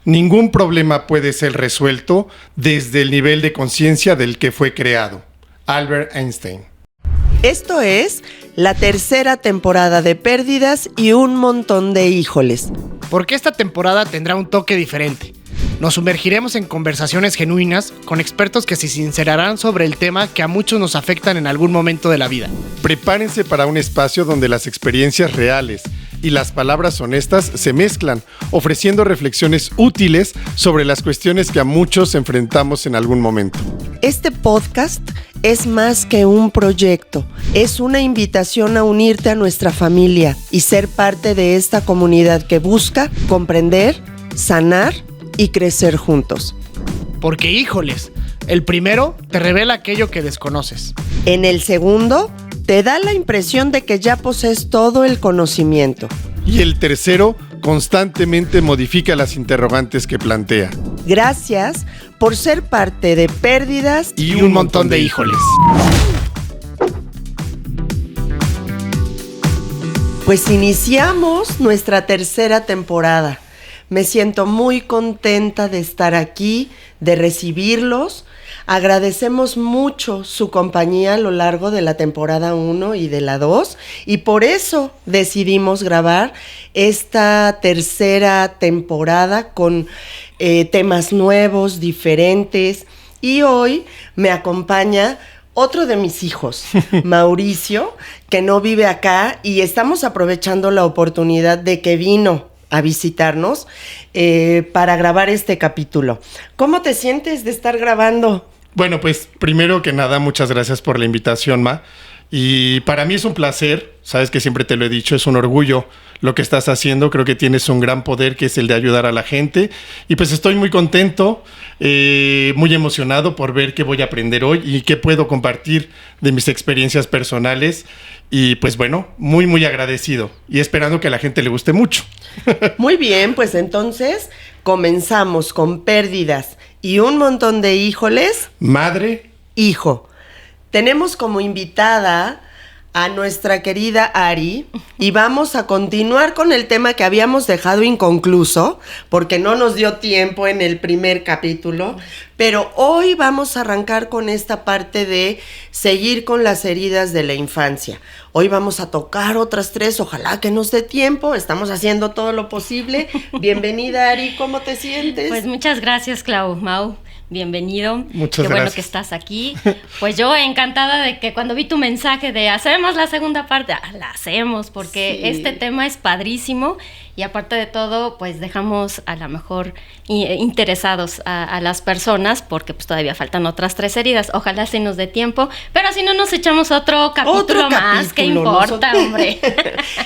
Ningún problema puede ser resuelto desde el nivel de conciencia del que fue creado. Albert Einstein. Esto es la tercera temporada de Pérdidas y un montón de híjoles. Porque esta temporada tendrá un toque diferente. Nos sumergiremos en conversaciones genuinas con expertos que se sincerarán sobre el tema que a muchos nos afectan en algún momento de la vida. Prepárense para un espacio donde las experiencias reales y las palabras honestas se mezclan, ofreciendo reflexiones útiles sobre las cuestiones que a muchos enfrentamos en algún momento. Este podcast es más que un proyecto, es una invitación a unirte a nuestra familia y ser parte de esta comunidad que busca comprender, sanar y crecer juntos. Porque, híjoles, el primero te revela aquello que desconoces. En el segundo, te da la impresión de que ya posees todo el conocimiento. Y el tercero constantemente modifica las interrogantes que plantea. Gracias por ser parte de Pérdidas y un montón de híjoles. Pues iniciamos nuestra tercera temporada. Me siento muy contenta de estar aquí, de recibirlos. Agradecemos mucho su compañía a lo largo de la temporada 1 y de la 2 y por eso decidimos grabar esta tercera temporada con temas nuevos, diferentes, y hoy me acompaña otro de mis hijos, Mauricio, que no vive acá y estamos aprovechando la oportunidad de que vino a visitarnos para grabar este capítulo. ¿Cómo te sientes de estar grabando? Bueno, pues primero que nada, muchas gracias por la invitación, Ma. Y para mí es un placer, sabes que siempre te lo he dicho, es un orgullo lo que estás haciendo. Creo que tienes un gran poder que es el de ayudar a la gente. Y pues estoy muy contento, muy emocionado por ver qué voy a aprender hoy y qué puedo compartir de mis experiencias personales. Y pues bueno, muy, muy agradecido y esperando que a la gente le guste mucho. Muy bien, pues entonces comenzamos con Pérdidas y un montón de híjoles. Madre. Hijo. Tenemos como invitada a nuestra querida Ari y vamos a continuar con el tema que habíamos dejado inconcluso porque no nos dio tiempo en el primer capítulo, pero hoy vamos a arrancar con esta parte de seguir con las heridas de la infancia. Hoy vamos a tocar otras 3, ojalá que nos dé tiempo, estamos haciendo todo lo posible. Bienvenida, Ari, ¿cómo te sientes? Pues muchas gracias, Mau. Bienvenido. Muchas gracias. Qué bueno que estás aquí. Pues yo encantada de que cuando vi tu mensaje de hacemos la segunda parte, la hacemos porque sí. Este tema es padrísimo y aparte de todo, pues dejamos a lo mejor interesados a las personas porque pues todavía faltan otras 3 heridas. Ojalá se nos dé tiempo, pero si no nos echamos otro capítulo más, ¿qué importa, hombre?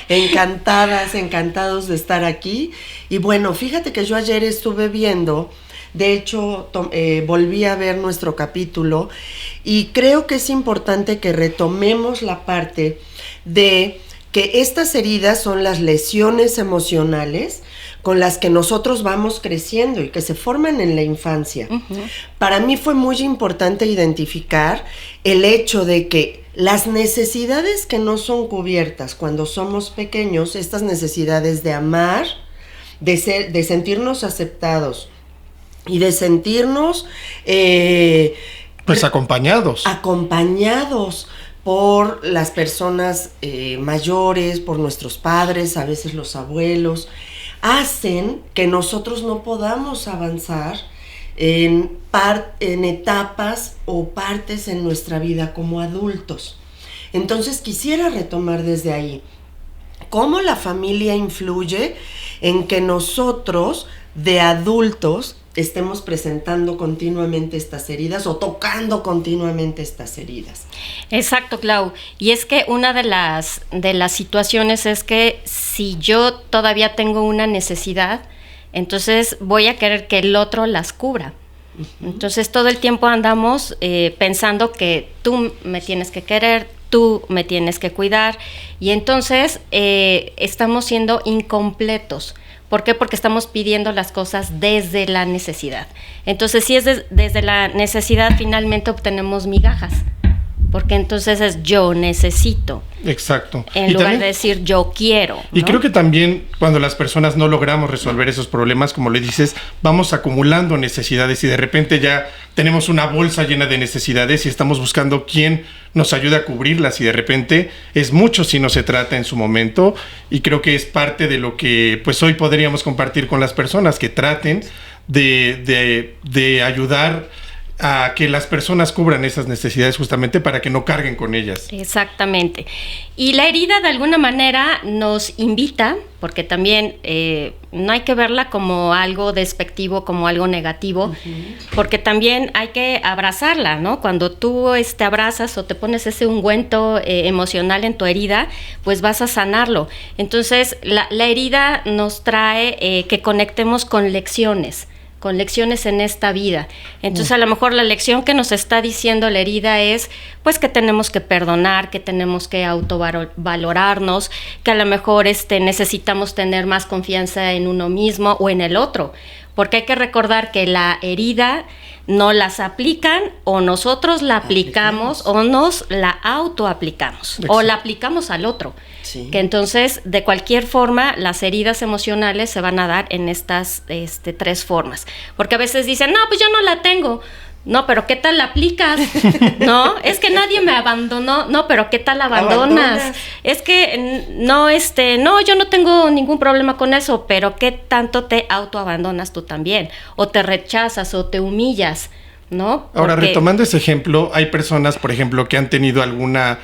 Encantados de estar aquí. Y bueno, fíjate que yo ayer estuve viendo. De hecho, volví a ver nuestro capítulo y creo que es importante que retomemos la parte de que estas heridas son las lesiones emocionales con las que nosotros vamos creciendo y que se forman en la infancia. Uh-huh. Para mí fue muy importante identificar el hecho de que las necesidades que no son cubiertas cuando somos pequeños, estas necesidades de amar, de sentirnos aceptados, y de sentirnos pues acompañados por las personas mayores, por nuestros padres, a veces los abuelos, hacen que nosotros no podamos avanzar en etapas o partes en nuestra vida como adultos. Entonces quisiera retomar desde ahí cómo la familia influye en que nosotros de adultos estemos presentando continuamente estas heridas o tocando continuamente estas heridas. Exacto, Clau. Y es que una de las situaciones es que si yo todavía tengo una necesidad, entonces voy a querer que el otro las cubra. Uh-huh. Entonces todo el tiempo andamos pensando que tú me tienes que querer, tú me tienes que cuidar, y entonces estamos siendo incompletos. ¿Por qué? Porque estamos pidiendo las cosas desde la necesidad. Entonces, si es desde la necesidad, finalmente obtenemos migajas. porque entonces es yo necesito. Exacto. En lugar de decir yo quiero. Y ¿no? creo que también cuando las personas no logramos resolver esos problemas, como le dices, vamos acumulando necesidades y de repente ya tenemos una bolsa llena de necesidades y estamos buscando quién nos ayude a cubrirlas y de repente es mucho si no se trata en su momento y creo que es parte de lo que pues hoy podríamos compartir con las personas, que traten de ayudar a que las personas cubran esas necesidades justamente para que no carguen con ellas. Exactamente. Y la herida de alguna manera nos invita, porque también no hay que verla como algo despectivo, como algo negativo, porque también hay que abrazarla, ¿no? Cuando tú abrazas o te pones ese ungüento emocional en tu herida, pues vas a sanarlo. Entonces, la herida nos trae que conectemos con lecciones en esta vida. Entonces, a lo mejor la lección que nos está diciendo la herida es, pues, que tenemos que perdonar, que tenemos que autovalorarnos, que a lo mejor necesitamos tener más confianza en uno mismo o en el otro, porque hay que recordar que la herida no las aplican o nosotros la aplicamos o nos la autoaplicamos o la aplicamos al otro. Sí. Que entonces, de cualquier forma, las heridas emocionales se van a dar en estas 3 formas. Porque a veces dicen, no, pues yo no la tengo. No, pero ¿qué tal la aplicas? No, es que nadie me abandonó. No, pero ¿qué tal abandonas? Es que no, yo no tengo ningún problema con eso, pero ¿qué tanto te autoabandonas tú también? O te rechazas o te humillas, ¿no? Ahora, retomando ese ejemplo, hay personas, por ejemplo, que han tenido alguna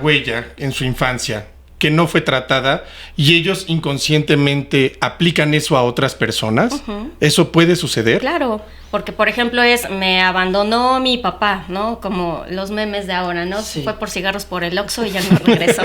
huella en su infancia que no fue tratada y ellos inconscientemente aplican eso a otras personas. ¿Eso puede suceder? Claro, porque por ejemplo me abandonó mi papá, ¿no? Como los memes de ahora, ¿no? Sí. Fue por cigarros por el Oxxo y ya no regresó.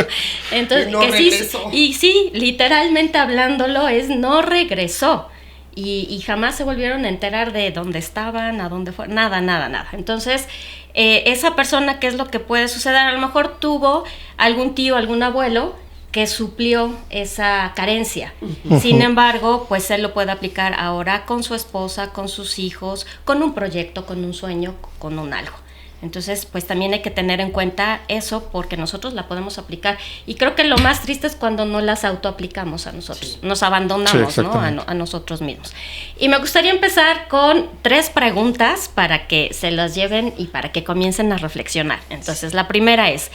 Entonces, no regresó. Sí, literalmente hablándolo no regresó. Y jamás se volvieron a enterar de dónde estaban, a dónde fue, nada. Entonces, esa persona, ¿qué es lo que puede suceder? A lo mejor tuvo algún tío, algún abuelo que suplió esa carencia. Sin embargo, pues él lo puede aplicar ahora con su esposa, con sus hijos, con un proyecto, con un sueño, con un algo. Entonces, pues también hay que tener en cuenta eso porque nosotros la podemos aplicar. Y creo que lo más triste es cuando no las autoaplicamos a nosotros. Sí. Nos abandonamos, sí, ¿no? A nosotros mismos. Y me gustaría empezar con 3 preguntas para que se las lleven y para que comiencen a reflexionar. Entonces, la primera es,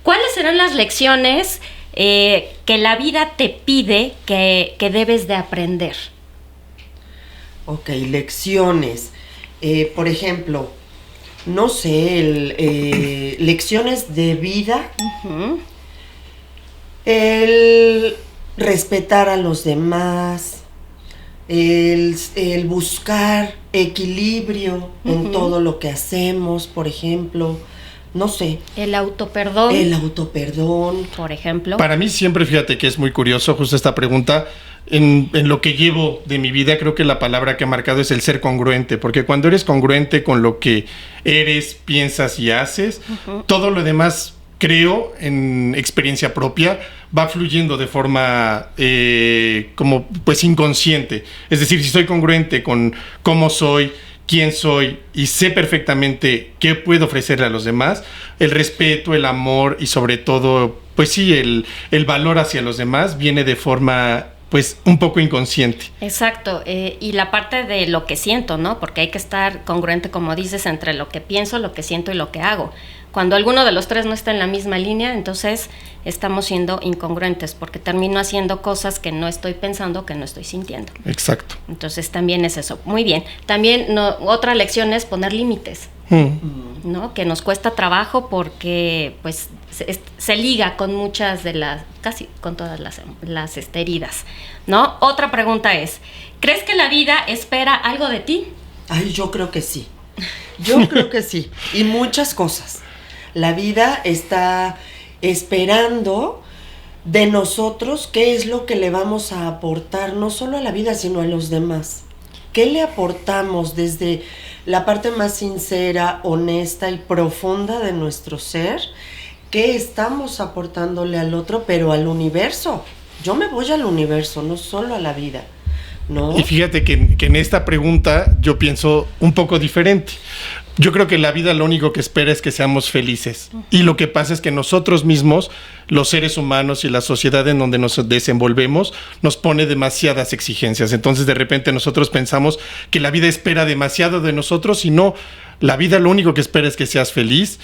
¿cuáles serán las lecciones que la vida te pide que debes de aprender? Ok, lecciones. Por ejemplo, no sé, lecciones de vida, el respetar a los demás, el buscar equilibrio en todo lo que hacemos, por ejemplo, no sé. El autoperdón. Por ejemplo. Para mí siempre, fíjate que es muy curioso justo esta pregunta. En lo que llevo de mi vida, creo que la palabra que ha marcado es el ser congruente, porque cuando eres congruente con lo que eres, piensas y haces, todo lo demás, creo, en experiencia propia, va fluyendo de forma como pues inconsciente. Es decir, si soy congruente con cómo soy, quién soy y sé perfectamente qué puedo ofrecerle a los demás, el respeto, el amor y sobre todo, pues sí, el valor hacia los demás viene de forma pues un poco inconsciente. Exacto, y la parte de lo que siento, ¿no? Porque hay que estar congruente, como dices, entre lo que pienso, lo que siento y lo que hago. Cuando alguno de los 3 no está en la misma línea, entonces estamos siendo incongruentes, porque termino haciendo cosas que no estoy pensando, que no estoy sintiendo. Exacto. Entonces también es eso. Muy bien. También otra lección es poner límites, ¿no? Que nos cuesta trabajo porque pues se liga con muchas de casi con todas las heridas, ¿no? Otra pregunta es, ¿crees que la vida espera algo de ti? Ay, yo creo que sí. Yo creo que sí. Y muchas cosas. La vida está esperando de nosotros qué es lo que le vamos a aportar, no solo a la vida, sino a los demás. ¿Qué le aportamos desde la parte más sincera, honesta y profunda de nuestro ser? ¿Qué estamos aportándole al otro, pero al universo? Yo me voy al universo, no solo a la vida, ¿no? Y fíjate que en esta pregunta yo pienso un poco diferente. Yo creo que la vida lo único que espera es que seamos felices. Y lo que pasa es que nosotros mismos, los seres humanos y la sociedad en donde nos desenvolvemos, nos pone demasiadas exigencias. Entonces, de repente nosotros pensamos que la vida espera demasiado de nosotros y no, la vida lo único que espera es que seas feliz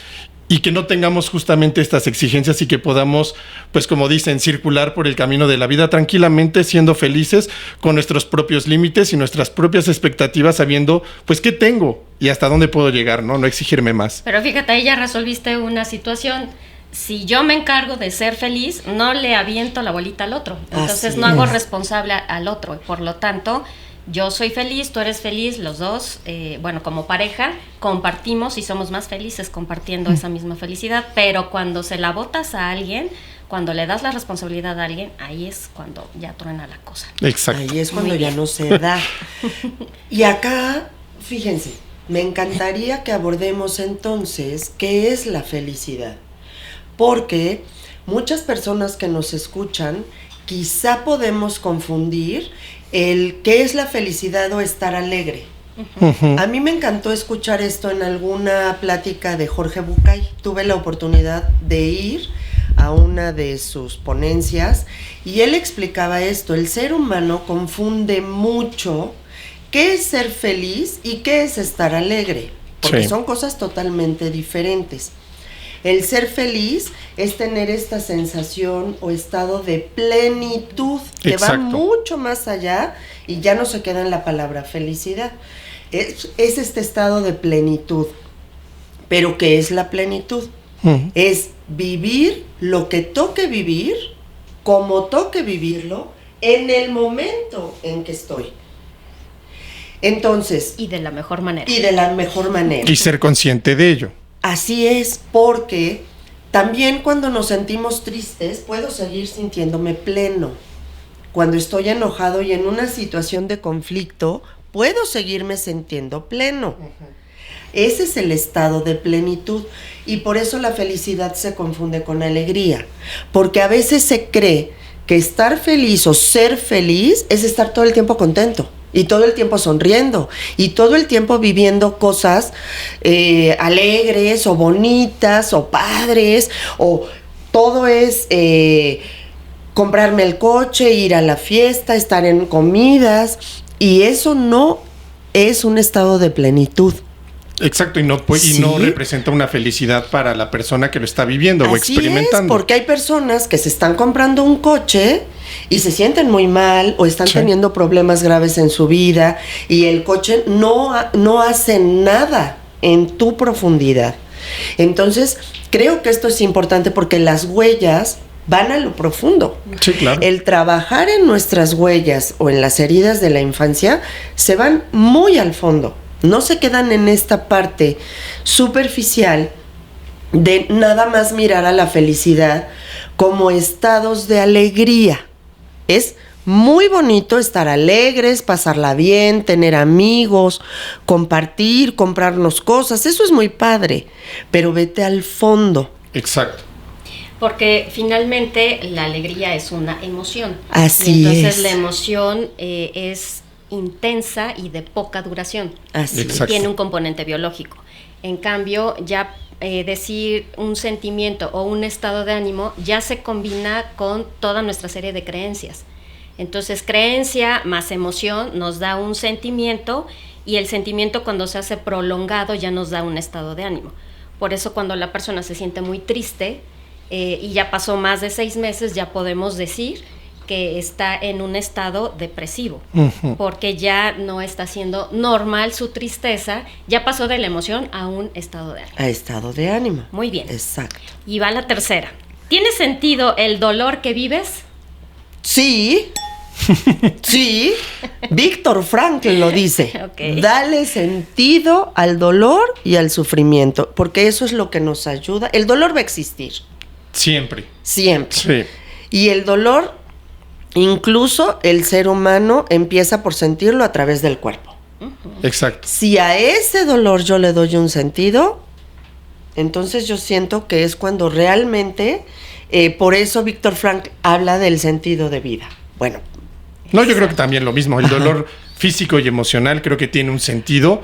y que no tengamos justamente estas exigencias y que podamos, pues como dicen, circular por el camino de la vida tranquilamente, siendo felices con nuestros propios límites y nuestras propias expectativas, sabiendo, pues, qué tengo y hasta dónde puedo llegar, ¿no? No exigirme más. Pero fíjate, ahí ya resolviste una situación. Si yo me encargo de ser feliz, no le aviento la bolita al otro. Entonces no hago responsable al otro. Por lo tanto, yo soy feliz, tú eres feliz, los dos, como pareja, compartimos y somos más felices compartiendo esa misma felicidad. Pero cuando se la botas a alguien, cuando le das la responsabilidad a alguien, ahí es cuando ya truena la cosa. Exacto. Ahí es cuando ya no se da. Y acá, fíjense, me encantaría que abordemos entonces qué es la felicidad. Porque muchas personas que nos escuchan quizá podemos confundir el qué es la felicidad o estar alegre. Uh-huh. A mí me encantó escuchar esto en alguna plática de Jorge Bucay. Tuve la oportunidad de ir a una de sus ponencias y él explicaba esto. El ser humano confunde mucho qué es ser feliz y qué es estar alegre, porque son cosas totalmente diferentes. El ser feliz es tener esta sensación o estado de plenitud que va mucho más allá y ya no se queda en la palabra felicidad. Es este estado de plenitud. ¿Pero qué es la plenitud? Es vivir lo que toque vivir, como toque vivirlo, en el momento en que estoy. Entonces... Y de la mejor manera. Y ser consciente de ello. Así es, porque también cuando nos sentimos tristes, puedo seguir sintiéndome pleno. Cuando estoy enojado y en una situación de conflicto, puedo seguirme sintiendo pleno. Ese es el estado de plenitud. Y por eso la felicidad se confunde con alegría. Porque a veces se cree que estar feliz o ser feliz es estar todo el tiempo contento. Y todo el tiempo sonriendo, y todo el tiempo viviendo cosas alegres, o bonitas, o padres, o todo es comprarme el coche, ir a la fiesta, estar en comidas, y eso no es un estado de plenitud. Exacto, y no representa una felicidad para la persona que lo está viviendo o experimentando. Es, porque hay personas que se están comprando un coche y se sienten muy mal o están teniendo problemas graves en su vida y el coche no hace nada en tu profundidad. Entonces, creo que esto es importante porque las huellas van a lo profundo. Sí, claro. El trabajar en nuestras huellas o en las heridas de la infancia se van muy al fondo. No se quedan en esta parte superficial de nada más mirar a la felicidad como estados de alegría. Es muy bonito estar alegres, pasarla bien, tener amigos, compartir, comprarnos cosas. Eso es muy padre, pero vete al fondo. Exacto. Porque finalmente la alegría es una emoción. Así es. Entonces la emoción es intensa y de poca duración. Así tiene un componente biológico. En cambio, ya decir un sentimiento o un estado de ánimo ya se combina con toda nuestra serie de creencias. Entonces, creencia más emoción nos da un sentimiento y el sentimiento cuando se hace prolongado ya nos da un estado de ánimo. Por eso cuando la persona se siente muy triste y ya pasó más de 6 meses, ya podemos decir que está en un estado depresivo, porque ya no está siendo normal su tristeza, ya pasó de la emoción a un estado de ánimo. A estado de ánimo. Muy bien. Exacto. Y va la tercera. ¿Tiene sentido el dolor que vives? Sí. Sí. Víctor Frankl lo dice. Okay. Dale sentido al dolor y al sufrimiento, porque eso es lo que nos ayuda. El dolor va a existir. Siempre. Siempre. Sí. Y el dolor... Incluso el ser humano empieza por sentirlo a través del cuerpo. Exacto. Si a ese dolor yo le doy un sentido, entonces yo siento que es cuando realmente, por eso Víctor Frankl habla del sentido de vida. Bueno. No, yo creo que también lo mismo. El dolor físico y emocional, creo que tiene un sentido.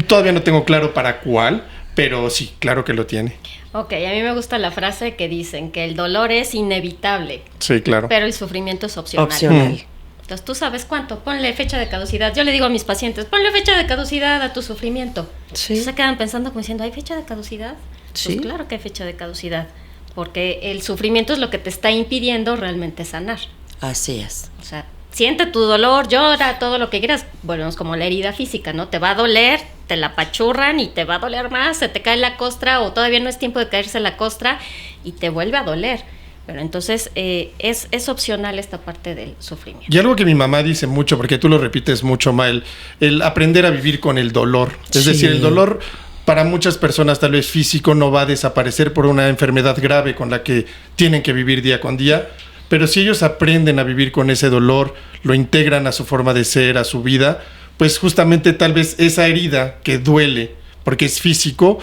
Todavía no tengo claro para cuál, pero sí, claro que lo tiene. Ok, a mí me gusta la frase que dicen que el dolor es inevitable, Sí, claro. pero el sufrimiento es opcional. Opcional. Entonces tú sabes cuánto, ponle fecha de caducidad. Yo le digo a mis pacientes, ponle fecha de caducidad a tu sufrimiento. Sí. Entonces se quedan pensando como diciendo, ¿hay fecha de caducidad? Sí. Pues claro que hay fecha de caducidad, porque el sufrimiento es lo que te está impidiendo realmente sanar. Así es. O sea, siente tu dolor, llora, todo lo que quieras. Bueno, es como la herida física, ¿no? Te va a doler, te la apachurran y te va a doler más, se te cae la costra o todavía no es tiempo de caerse la costra y te vuelve a doler. Pero entonces es opcional esta parte del sufrimiento. Y algo que mi mamá dice mucho, porque tú lo repites mucho, Ma, el aprender a vivir con el dolor. Es Sí. decir, el dolor para muchas personas, tal vez físico, no va a desaparecer por una enfermedad grave con la que tienen que vivir día con día. Pero si ellos aprenden a vivir con ese dolor, lo integran a su forma de ser, a su vida, pues justamente tal vez esa herida que duele, porque es físico,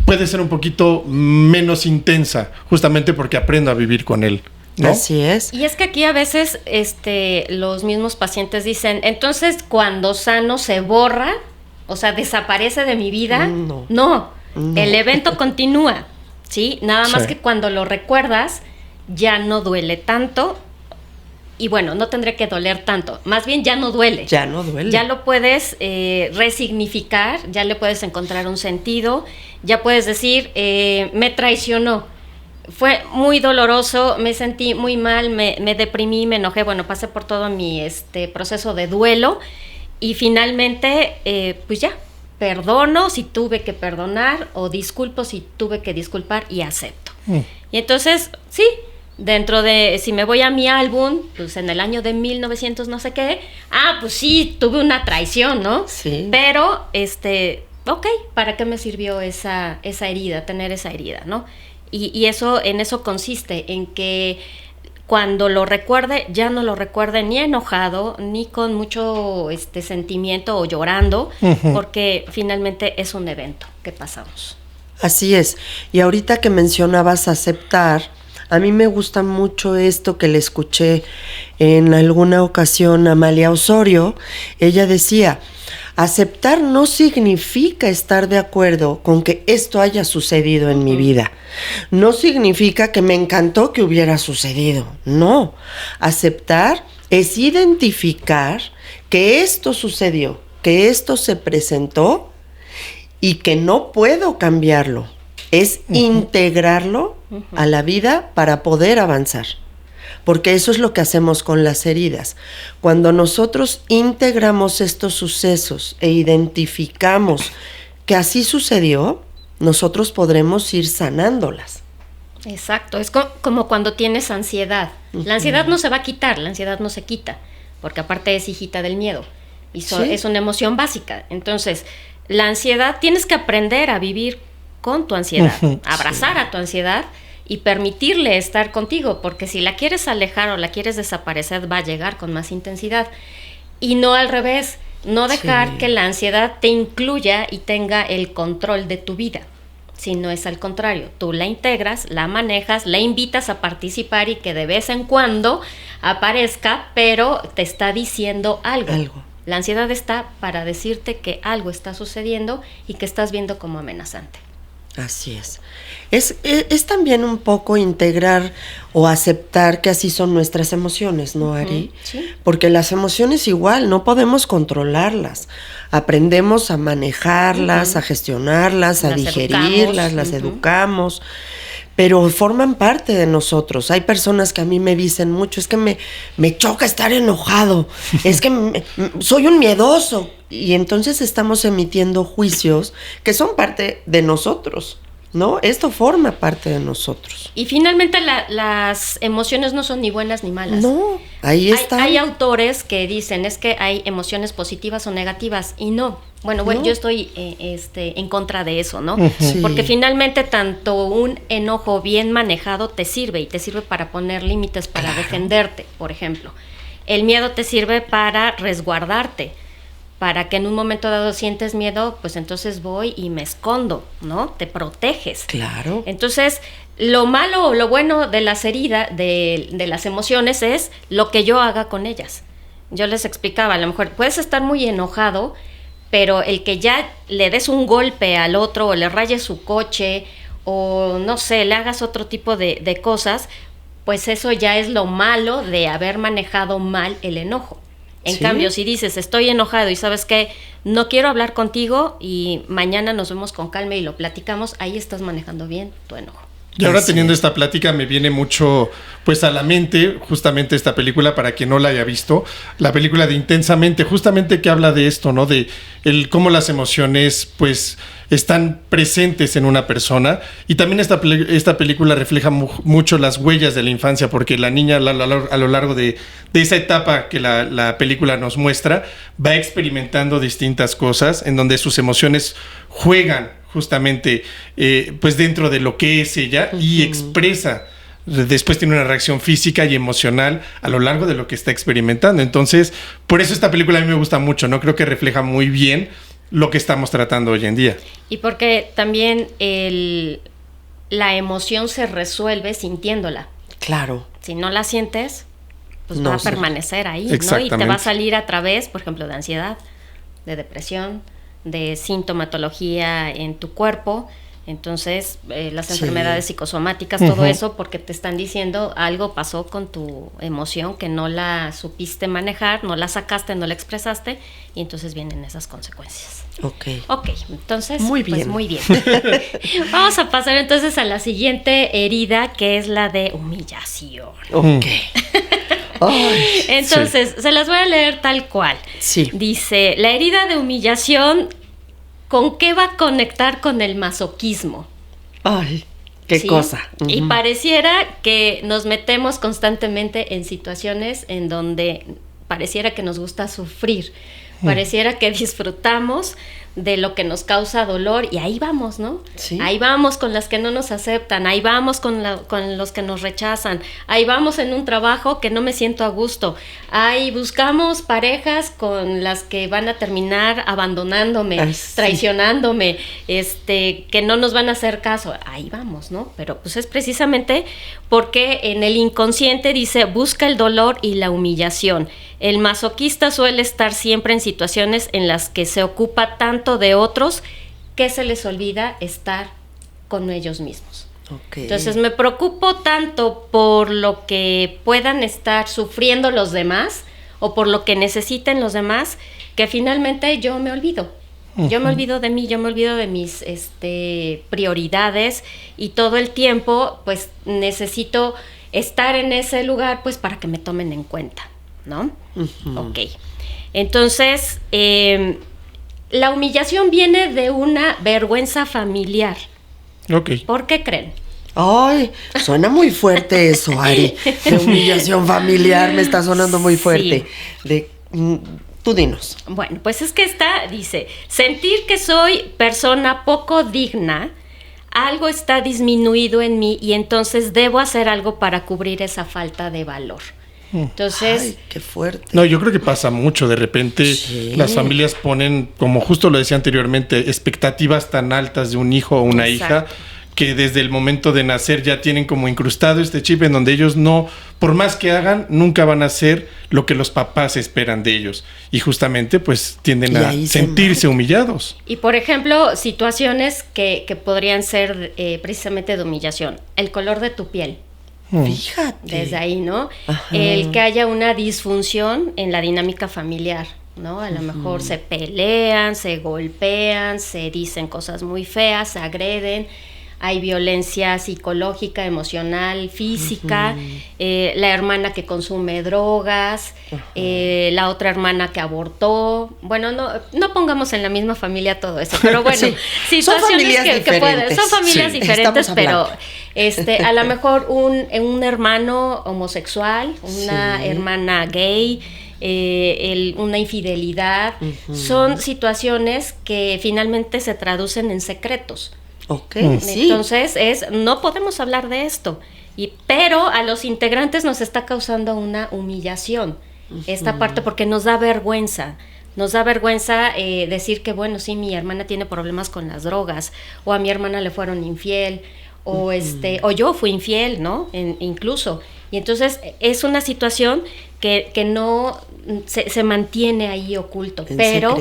puede ser un poquito menos intensa, justamente porque aprendo a vivir con él, ¿no? Así es. Y es que aquí a veces los mismos pacientes dicen, entonces cuando sano se borra, o sea, desaparece de mi vida. No. El evento continúa, ¿sí? Nada más Sí. que cuando lo recuerdas ya no duele tanto y bueno, no tendría que doler tanto, más bien ya no duele. Ya no duele. Ya lo puedes resignificar, ya le puedes encontrar un sentido, ya puedes decir, me traicionó, fue muy doloroso, me sentí muy mal, me deprimí, me enojé, bueno, pasé por todo mi proceso de duelo y finalmente, pues ya, perdono si tuve que perdonar o disculpo si tuve que disculpar y acepto. Y entonces, sí, dentro de, si me voy a mi álbum, pues en el año de 1900 no sé qué, pues sí, tuve una traición, ¿no? Sí. Pero, ok, ¿para qué me sirvió esa herida, tener esa herida, ¿no? Y eso, en eso consiste, en que cuando lo recuerde, ya no lo recuerde ni enojado, ni con mucho sentimiento o llorando, porque finalmente es un evento que pasamos. Así es. Y ahorita que mencionabas aceptar, a mí me gusta mucho esto que le escuché en alguna ocasión a Amalia Osorio. Ella decía, aceptar no significa estar de acuerdo con que esto haya sucedido en mi vida. No significa que me encantó que hubiera sucedido. No. Aceptar es identificar que esto sucedió, que esto se presentó y que no puedo cambiarlo. Es integrarlo a la vida para poder avanzar. Porque eso es lo que hacemos con las heridas. Cuando nosotros integramos estos sucesos e identificamos que así sucedió, nosotros podremos ir sanándolas. Exacto, es como cuando tienes ansiedad. La ansiedad no se va a quitar, la ansiedad no se quita, porque aparte es hijita del miedo y Sí. es una emoción básica. Entonces, la ansiedad tienes que aprender a vivir con tu ansiedad, abrazar a tu ansiedad y permitirle estar contigo, porque si la quieres alejar o la quieres desaparecer, va a llegar con más intensidad. Y no al revés, no dejar Sí. que la ansiedad te incluya y tenga el control de tu vida, sino es al contrario, tú la integras, la manejas, la invitas a participar y que de vez en cuando aparezca, pero te está diciendo algo. La ansiedad está para decirte que algo está sucediendo y que estás viendo como amenazante. Así es. Es también un poco integrar o aceptar que así son nuestras emociones, ¿no, Ari? Sí. Porque las emociones igual, no podemos controlarlas. Aprendemos a manejarlas, a gestionarlas, a Las digerirlas, educamos. las educamos, pero forman parte de nosotros. Hay personas que a mí me dicen mucho, es que me choca estar enojado, es que soy un miedoso. Y entonces estamos emitiendo juicios que son parte de nosotros, ¿no? Esto forma parte de nosotros. Y finalmente las emociones no son ni buenas ni malas. No, ahí está. Hay autores que dicen es que hay emociones positivas o negativas y no. Bueno, No. yo estoy en contra de eso, ¿no? Sí. Porque finalmente tanto un enojo bien manejado te sirve y te sirve para poner límites, para defenderte, por ejemplo. El miedo te sirve para resguardarte, para que en un momento dado sientes miedo, pues entonces voy y me escondo, ¿no? Te proteges. Claro. Entonces, lo malo o lo bueno de las heridas, de las emociones, es lo que yo haga con ellas. yo les explicaba, a lo mejor puedes estar muy enojado, pero el que ya le des un golpe al otro o le rayes su coche o no sé, le hagas otro tipo de cosas, pues eso ya es lo malo de haber manejado mal el enojo. En cambio, si dices, estoy enojado y sabes que no quiero hablar contigo y mañana nos vemos con calma y lo platicamos, ahí estás manejando bien tu enojo. Y ahora teniendo esta plática me viene mucho pues a la mente justamente esta película, para quien no la haya visto, la película de Intensamente, justamente que habla de esto, ¿no? De cómo las emociones pues están presentes en una persona, y también esta película refleja mucho las huellas de la infancia, porque la niña a lo largo de esa etapa que la película nos muestra, va experimentando distintas cosas en donde sus emociones juegan justamente pues dentro de lo que es ella, y expresa, después tiene una reacción física y emocional a lo largo de lo que está experimentando. Entonces, por eso esta película a mí me gusta mucho, ¿no? Creo que refleja muy bien lo que estamos tratando hoy en día. Y porque también la emoción se resuelve sintiéndola. Claro. Si no la sientes, pues No va a sé. permanecer ahí, ¿no? Y te va a salir a través, por ejemplo, de ansiedad, de depresión, de sintomatología en tu cuerpo. Entonces, las enfermedades psicosomáticas, todo eso, porque te están diciendo algo pasó con tu emoción que no la supiste manejar, no la sacaste, no la expresaste, y entonces vienen esas consecuencias. Ok. Ok, entonces, Muy bien. pues muy bien. Vamos a pasar entonces a la siguiente herida, que es la de humillación. Ok. Ay, Entonces, se las voy a leer tal cual. Sí. Dice, la herida de humillación, ¿con qué va a conectar con el masoquismo? ay, qué ¿Sí? cosa. Y Ujú. pareciera que nos metemos constantemente en situaciones en donde pareciera que nos gusta sufrir, pareciera que disfrutamos de lo que nos causa dolor, y ahí vamos, ¿no? Sí. Ahí vamos con las que no nos aceptan, ahí vamos con los que nos rechazan, ahí vamos en un trabajo que no me siento a gusto, ahí buscamos parejas con las que van a terminar abandonándome, Ay, sí. traicionándome, que no nos van a hacer caso, ahí vamos, ¿no? Pero pues es precisamente porque en el inconsciente dice, busca el dolor y la humillación. El masoquista suele estar siempre en situaciones en las que se ocupa tanto de otros que se les olvida estar con ellos mismos. Okay. Entonces me preocupo tanto por lo que puedan estar sufriendo los demás o por lo que necesiten los demás, que finalmente yo me olvido. Yo me olvido de mí, yo me olvido de mis prioridades, y todo el tiempo pues necesito estar en ese lugar pues para que me tomen en cuenta, ¿no? Ok. Entonces, la humillación viene de una vergüenza familiar. Ok. ¿Por qué creen? Ay, suena muy fuerte eso, Ari. De humillación familiar me está sonando muy fuerte. Tú dinos. Bueno, pues es que dice, sentir que soy persona poco digna, algo está disminuido en mí y entonces debo hacer algo para cubrir esa falta de valor. Entonces, Ay, qué fuerte. No, yo creo que pasa mucho. De repente las familias ponen, como justo lo decía anteriormente, expectativas tan altas de un hijo o una hija, que desde el momento de nacer ya tienen como incrustado este chip en donde ellos no, por más que hagan, nunca van a hacer lo que los papás esperan de ellos. Y justamente pues tienden a sentirse humillados. Y por ejemplo, situaciones que podrían ser precisamente de humillación. El color de tu piel. Fíjate. Desde ahí, ¿no? Ajá. El que haya una disfunción en la dinámica familiar, ¿no? A lo mejor se pelean, se golpean, se dicen cosas muy feas, se agreden. Hay violencia psicológica, emocional, física, la hermana que consume drogas, la otra hermana que abortó. Bueno, no pongamos en la misma familia todo eso, pero bueno, sí. situaciones que pueden. Son familias diferentes, pero a lo mejor un hermano homosexual, una hermana gay, una infidelidad, son situaciones que finalmente se traducen en secretos. Okay, Entonces no podemos hablar de esto, pero a los integrantes nos está causando una humillación, esta parte, porque nos da vergüenza decir que bueno, sí, mi hermana tiene problemas con las drogas, o a mi hermana le fueron infiel, o yo fui infiel, ¿no? Incluso. Y entonces es una situación que no se mantiene ahí oculto, pero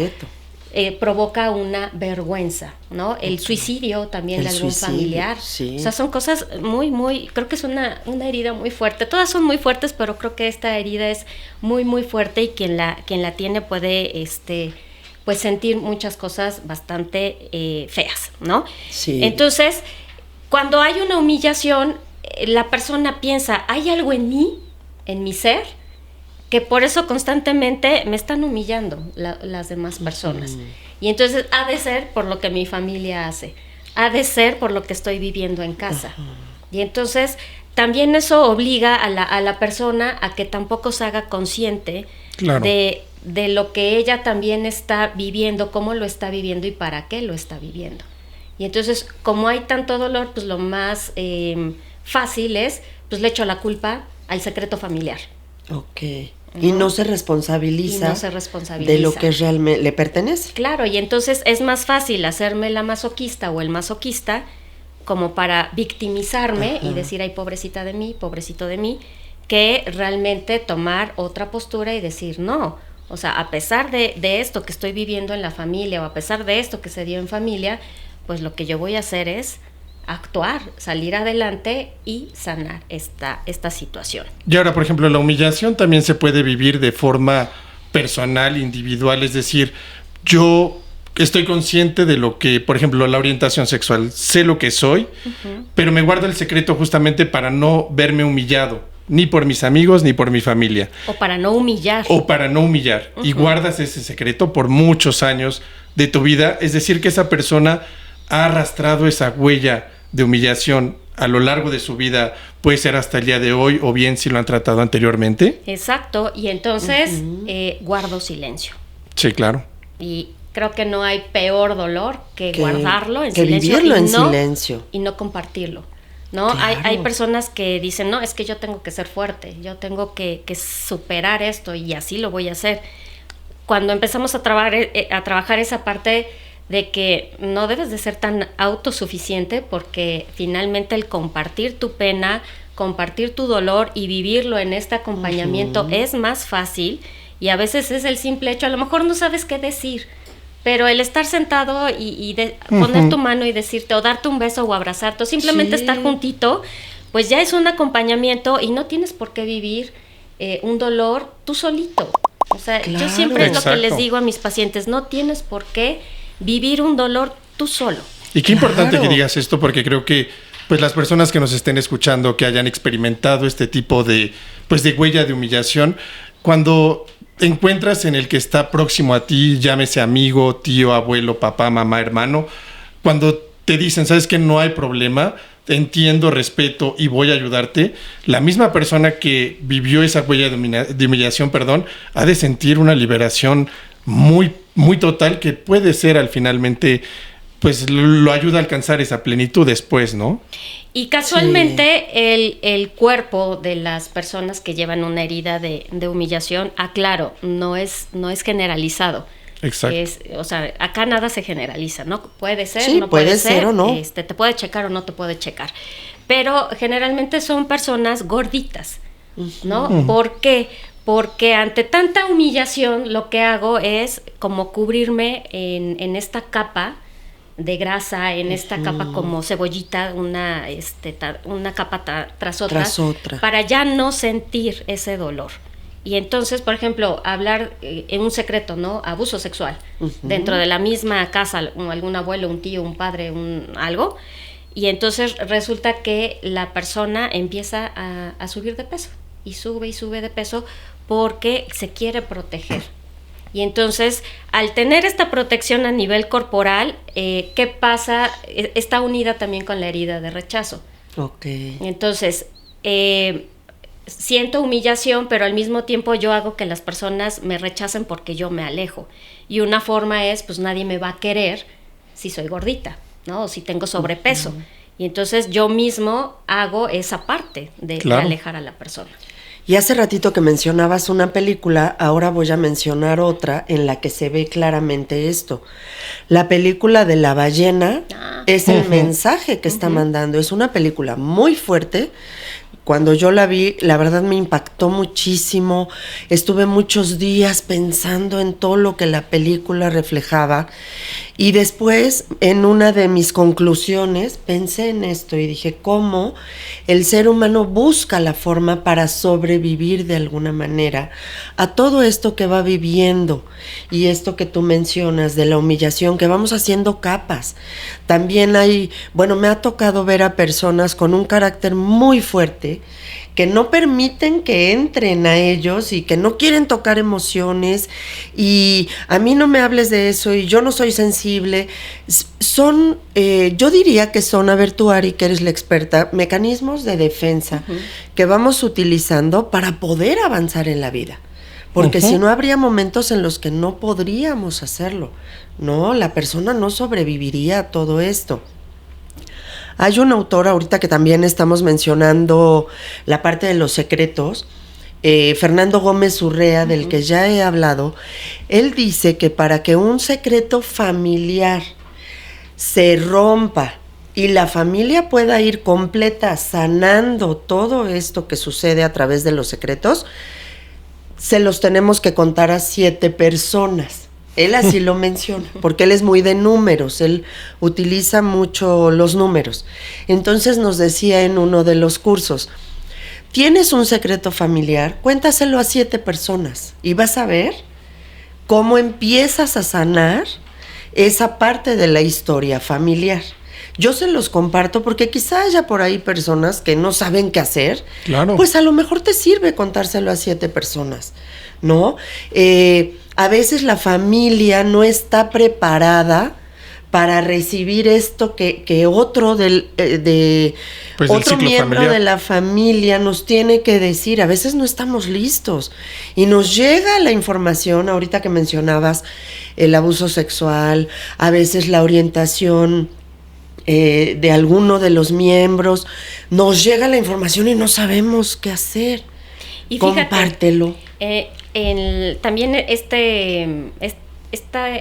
provoca una vergüenza, ¿no? El suicidio también de algún familiar. Sí. O sea, son cosas muy, creo que es una herida muy fuerte. Todas son muy fuertes, pero creo que esta herida es muy, muy fuerte y quien la tiene puede, pues sentir muchas cosas bastante feas, ¿no? Sí. Entonces, cuando hay una humillación, la persona piensa, ¿hay algo en mí, en mi ser, que por eso constantemente me están humillando las demás personas? Y entonces ha de ser por lo que mi familia hace, ha de ser por lo que estoy viviendo en casa. Y entonces también eso obliga a la persona a que tampoco se haga consciente de lo que ella también está viviendo, cómo lo está viviendo y para qué lo está viviendo. Y entonces, como hay tanto dolor, pues lo más fácil es, pues le echo la culpa al secreto familiar. Ok. Y no se responsabiliza de lo que realmente le pertenece. Claro, y entonces es más fácil hacerme la masoquista o el masoquista como para victimizarme y decir, ay, pobrecita de mí, pobrecito de mí, que realmente tomar otra postura y decir, no, o sea, a pesar de esto que estoy viviendo en la familia o a pesar de esto que se dio en familia, pues lo que yo voy a hacer es actuar, salir adelante y sanar esta situación. Y ahora, por ejemplo, la humillación también se puede vivir de forma personal, individual, es decir, yo estoy consciente de lo que, por ejemplo, la orientación sexual, sé lo que soy, pero me guardo el secreto justamente para no verme humillado, ni por mis amigos, ni por mi familia. O para no humillar. Y guardas ese secreto por muchos años de tu vida, es decir, que esa persona ha arrastrado esa huella de humillación a lo largo de su vida, puede ser hasta el día de hoy, o bien si lo han tratado anteriormente. Exacto, y entonces guardo silencio. Sí, claro. Y creo que no hay peor dolor que guardarlo en que silencio. Vivirlo en silencio. Y no compartirlo, ¿no? Claro. Hay personas que dicen, no, es que yo tengo que ser fuerte, yo tengo que superar esto y así lo voy a hacer. Cuando empezamos a trabajar esa parte de que no debes de ser tan autosuficiente, porque finalmente el compartir tu pena, compartir tu dolor y vivirlo en este acompañamiento es más fácil, y a veces es el simple hecho, a lo mejor no sabes qué decir, pero el estar sentado y poner tu mano y decirte, o darte un beso o abrazarte, o simplemente estar juntito, pues ya es un acompañamiento y no tienes por qué vivir un dolor tú solito. O sea, yo siempre es lo que les digo a mis pacientes, no tienes por qué vivir un dolor tú solo. Y qué importante que digas esto, porque creo que pues las personas que nos estén escuchando, que hayan experimentado este tipo de huella de humillación, cuando encuentras en el que está próximo a ti, llámese amigo, tío, abuelo, papá, mamá, hermano, cuando te dicen, sabes que no hay problema, te entiendo, respeto y voy a ayudarte, la misma persona que vivió esa huella de humillación, ha de sentir una liberación muy, muy total, que puede ser al finalmente, pues lo ayuda a alcanzar esa plenitud después, ¿no? Y casualmente el cuerpo de las personas que llevan una herida de humillación, aclaro, no es generalizado. Exacto. O sea, acá nada se generaliza, ¿no? Puede ser, sí, no puede ser o no. Te puede checar o no te puede checar. Pero generalmente son personas gorditas, ¿no? ¿Por qué? Porque ante tanta humillación lo que hago es como cubrirme en esta capa de grasa, en esta capa como cebollita, una capa tras otra, para ya no sentir ese dolor. Y entonces, por ejemplo, hablar en un secreto, ¿no? Abuso sexual, dentro de la misma casa, algún abuelo, un tío, un padre, algo, y entonces resulta que la persona empieza a subir de peso, y sube de peso, porque se quiere proteger. Y entonces, al tener esta protección a nivel corporal, ¿qué pasa? Está unida también con la herida de rechazo. Okay. Entonces, siento humillación, pero al mismo tiempo yo hago que las personas me rechacen porque yo me alejo. Y una forma es, pues nadie me va a querer si soy gordita, ¿no? O si tengo sobrepeso. Y entonces yo mismo hago esa parte de alejar a la persona. Y hace ratito que mencionabas una película, ahora voy a mencionar otra en la que se ve claramente esto. La película de La ballena es el mensaje que está mandando. Es una película muy fuerte, cuando yo la vi, la verdad me impactó muchísimo. Estuve muchos días pensando en todo lo que la película reflejaba. Y después, en una de mis conclusiones, pensé en esto y dije, ¿cómo el ser humano busca la forma para sobrevivir de alguna manera a todo esto que va viviendo? Y esto que tú mencionas de la humillación, que vamos haciendo capas. También me ha tocado ver a personas con un carácter muy fuerte, que no permiten que entren a ellos y que no quieren tocar emociones, y a mí no me hables de eso y yo no soy sensible. Son, yo diría que son, a ver tú, Ari, que eres la experta, mecanismos de defensa que vamos utilizando para poder avanzar en la vida. Porque si no, habría momentos en los que no podríamos hacerlo, ¿no? La persona no sobreviviría a todo esto. Hay un autor ahorita que también estamos mencionando la parte de los secretos, Fernando Gómez Urrea, del que ya he hablado. Él dice que para que un secreto familiar se rompa y la familia pueda ir completa sanando todo esto que sucede a través de los secretos, se los tenemos que contar a 7 personas. Él así lo menciona, porque él es muy de números, él utiliza mucho los números. Entonces nos decía en uno de los cursos, tienes un secreto familiar, cuéntaselo a 7 personas y vas a ver cómo empiezas a sanar esa parte de la historia familiar. Yo se los comparto porque quizá haya por ahí personas que no saben qué hacer. Claro. Pues a lo mejor te sirve contárselo a 7 personas, ¿no? A veces la familia no está preparada para recibir esto que otro otro miembro familiar de la familia nos tiene que decir. A veces no estamos listos y nos llega la información, ahorita que mencionabas el abuso sexual, a veces la orientación de alguno de los miembros, nos llega la información y no sabemos qué hacer. Y fíjate, compártelo. También este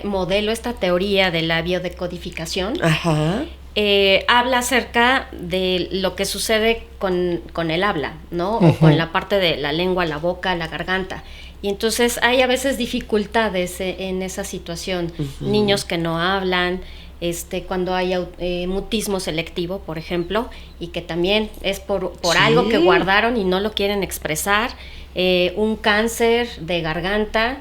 modelo, esta teoría de la biodecodificación, habla acerca de lo que sucede con el habla, ¿no? O con la parte de la lengua, la boca, la garganta. Y entonces hay a veces dificultades en esa situación. Niños que no hablan, cuando hay mutismo selectivo, por ejemplo, y que también es por algo que guardaron y no lo quieren expresar, un cáncer de garganta,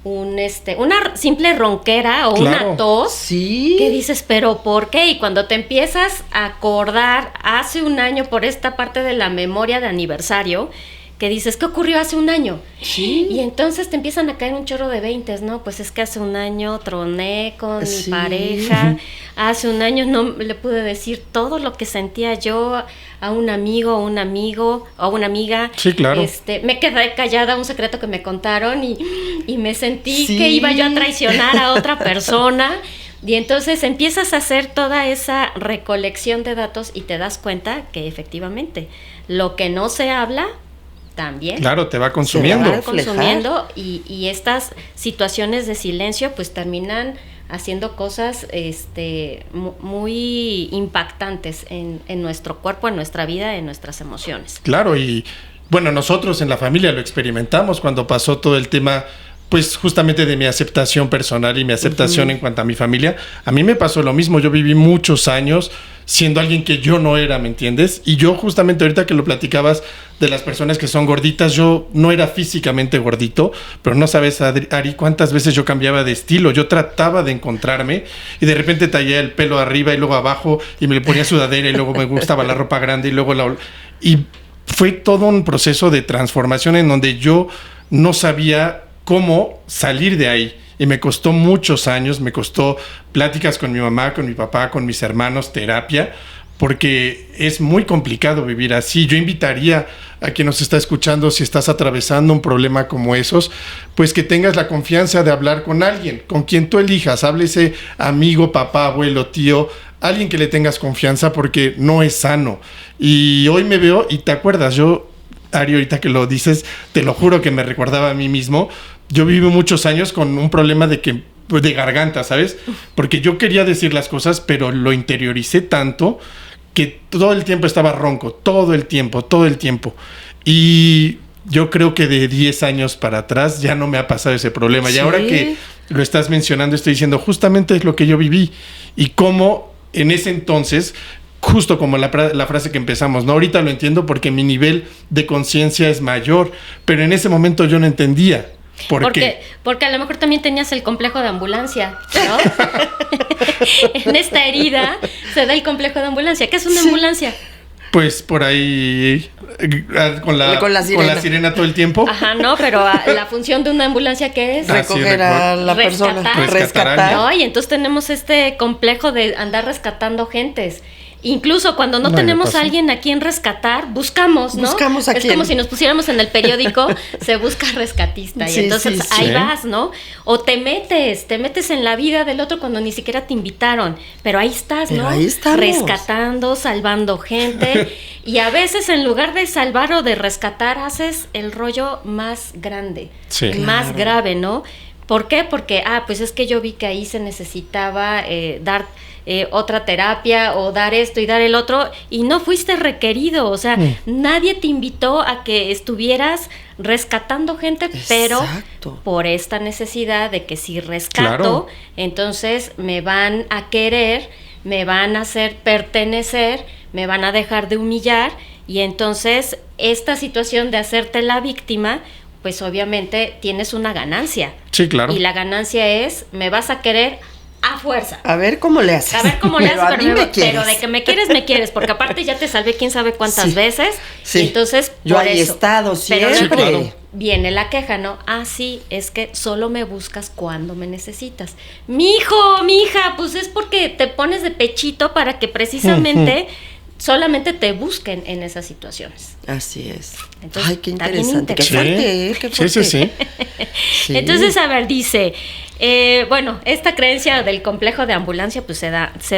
una simple ronquera o una tos, que dices, pero ¿por qué? Y cuando te empiezas a acordar hace un año por esta parte de la memoria de aniversario, que dices, ¿qué ocurrió hace un año? Sí. Y entonces te empiezan a caer un chorro de 20, ¿no? Pues es que hace un año troné con mi pareja, hace un año no le pude decir todo lo que sentía yo a un amigo o a una amiga. Sí, claro. Me quedé callada, un secreto que me contaron y me sentí que iba yo a traicionar a otra persona. Y entonces empiezas a hacer toda esa recolección de datos y te das cuenta que efectivamente lo que no se habla también. Claro, te va consumiendo. Te va consumiendo y estas situaciones de silencio pues terminan haciendo cosas muy impactantes en nuestro cuerpo, en nuestra vida, en nuestras emociones. Claro, y bueno, nosotros en la familia lo experimentamos cuando pasó todo el tema, pues justamente de mi aceptación personal y mi aceptación en cuanto a mi familia. A mí me pasó lo mismo, yo viví muchos años siendo alguien que yo no era, ¿me entiendes? Y yo justamente ahorita que lo platicabas de las personas que son gorditas, yo no era físicamente gordito, pero no sabes, Ari, cuántas veces yo cambiaba de estilo. Yo trataba de encontrarme y de repente tallé el pelo arriba y luego abajo y me le ponía sudadera y luego me gustaba la ropa grande y luego y fue todo un proceso de transformación en donde yo no sabía cómo salir de ahí. Y me costó muchos años, me costó pláticas con mi mamá, con mi papá, con mis hermanos, terapia, porque es muy complicado vivir así. Yo invitaría a quien nos está escuchando, si estás atravesando un problema como esos, pues que tengas la confianza de hablar con alguien, con quien tú elijas, háblese amigo, papá, abuelo, tío, alguien que le tengas confianza, porque no es sano. Y hoy me veo, y te acuerdas, yo, Ari, ahorita que lo dices, te lo juro que me recordaba a mí mismo. Yo viví muchos años con un problema de garganta, ¿sabes? Porque yo quería decir las cosas, pero lo interioricé tanto que todo el tiempo estaba ronco, todo el tiempo. Y yo creo que de 10 años para atrás ya no me ha pasado ese problema. Sí. Y ahora que lo estás mencionando, estoy diciendo, justamente es lo que yo viví. Y cómo en ese entonces, justo como la frase que empezamos, ¿no? Ahorita lo entiendo porque mi nivel de conciencia es mayor, pero en ese momento yo no entendía. Porque a lo mejor también tenías el complejo de ambulancia, ¿no? En esta herida se da el complejo de ambulancia. ¿Qué es una ambulancia? Pues por ahí con la sirena todo el tiempo. Ajá, no, pero la función de una ambulancia, ¿qué es? Recoger a la persona, rescatar. No, y entonces tenemos este complejo de andar rescatando gentes. Incluso cuando no tenemos a alguien a quien rescatar, buscamos, ¿no? Buscamos a es quién. como si nos pusiéramos en el periódico, se busca rescatista. Sí, y entonces sí, ahí sí. vas, ¿no? O te metes en la vida del otro cuando ni siquiera te invitaron. Pero ahí estás, Pero ¿no? ahí estamos. Rescatando, salvando gente. Y a veces en lugar de salvar o de rescatar, haces el rollo más grande, Sí. más grave, ¿no? ¿Por qué? Porque, pues es que yo vi que ahí se necesitaba dar otra terapia o dar esto y dar el otro y no fuiste requerido, o sea, nadie te invitó a que estuvieras rescatando gente, pero Exacto. por esta necesidad de que si rescato, Claro. entonces me van a querer, me van a hacer pertenecer, me van a dejar de humillar y entonces esta situación de hacerte la víctima, pues obviamente tienes una ganancia. Sí, claro. Y la ganancia es, me vas a querer a fuerza. A ver cómo le haces. A ver cómo le Pero haces, a mí me quieres. pero de que me quieres, porque aparte ya te salvé quién sabe cuántas Sí. veces. Sí. Y entonces, Yo por ahí he eso. estado Pero siempre. luego Sí, claro. viene la queja, ¿no? Sí, es que solo me buscas cuando me necesitas. Mi hija, pues es porque te pones de pechito para que precisamente solamente te busquen en esas situaciones. Así es. Entonces, Ay, qué está bien interesante. Qué interesante. fuerte, qué fuerte. Sí. Sí. Entonces, a ver, dice, bueno, esta creencia del complejo de ambulancia pues se